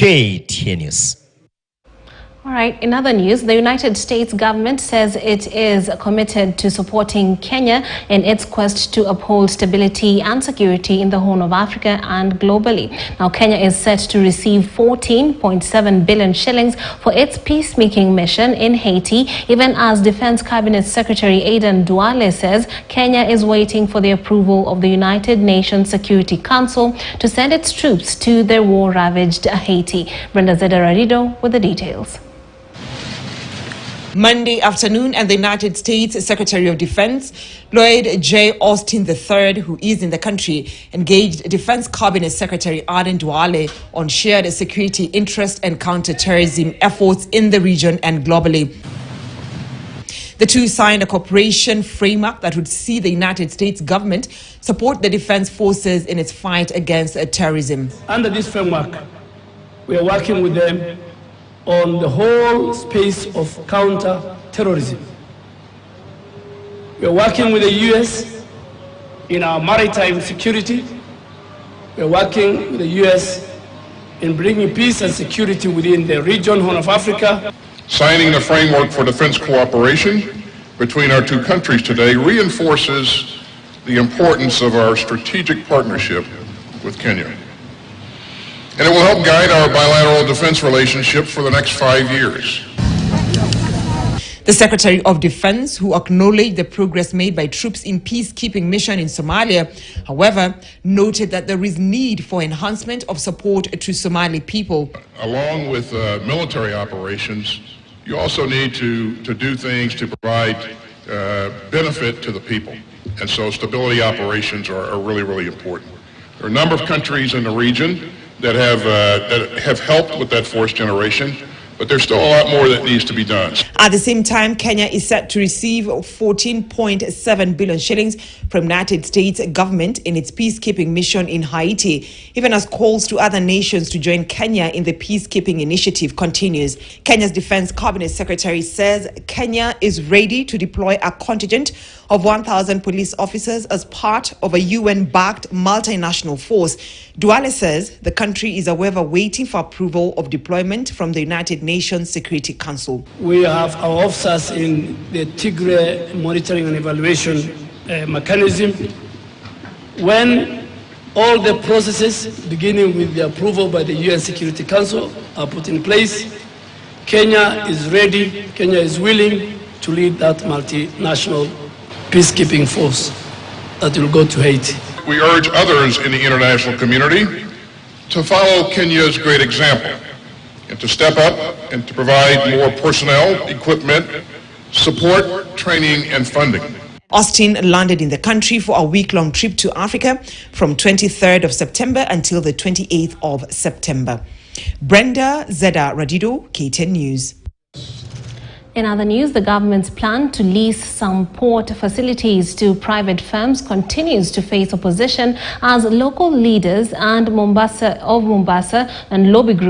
KTN News. All right, in other news, the United States government says it is committed to supporting Kenya in its quest to uphold stability and security in the Horn of Africa and globally. Now, Kenya is set to receive 14.7 billion shillings for its peacemaking mission in Haiti, even as Defense Cabinet Secretary Aden Duale says Kenya is waiting for the approval of the United Nations Security Council to send its troops to their war-ravaged Haiti. Brenda Zeda-Radido with the details. Monday afternoon, and the United States Secretary of Defense, Lloyd J. Austin III, who is in the country, engaged Defense Cabinet Secretary Aden Duale on shared security interest and counter-terrorism efforts in the region and globally. The two signed a cooperation framework that would see the United States government support the defense forces in its fight against terrorism. Under this framework, we are working with them on the whole space of counter-terrorism. We are working with the U.S. in our maritime security. We are working with the U.S. in bringing peace and security within the region, Horn of Africa. Signing the framework for defense cooperation between our two countries today reinforces the importance of our strategic partnership with Kenya. And it will help guide our bilateral defense relationship for the next 5 years. The Secretary of Defense, who acknowledged the progress made by troops in peacekeeping mission in Somalia, however, noted that there is need for enhancement of support to Somali people. Along with military operations, you also need to do things to provide benefit to the people. And so stability operations are really, really important. There are a number of countries in the region that have helped with that force generation, but there's still a lot more that needs to be done. At the same time, Kenya is set to receive 14.7 billion shillings from United States government in its peacekeeping mission in Haiti, even as calls to other nations to join Kenya in the peacekeeping initiative continues. Kenya's Defense Cabinet Secretary says Kenya is ready to deploy a contingent of 1,000 police officers as part of a UN-backed multinational force. Duale says the country is, however, waiting for approval of deployment from the United Nations Security Council. We have our officers in the Tigray monitoring and evaluation mechanism. When all the processes, beginning with the approval by the UN Security Council, are put in place, Kenya is ready, Kenya is willing to lead that multinational peacekeeping force that will go to Haiti. We urge others in the international community to follow Kenya's great example and to step up and to provide more personnel, equipment, support, training, and funding. Austin landed in the country for a week-long trip to Africa from 23rd of September until the 28th of September. Brenda Zeda-Radido, KTN News. In other news, the government's plan to lease some port facilities to private firms continues to face opposition as local leaders and Mombasa and lobby groups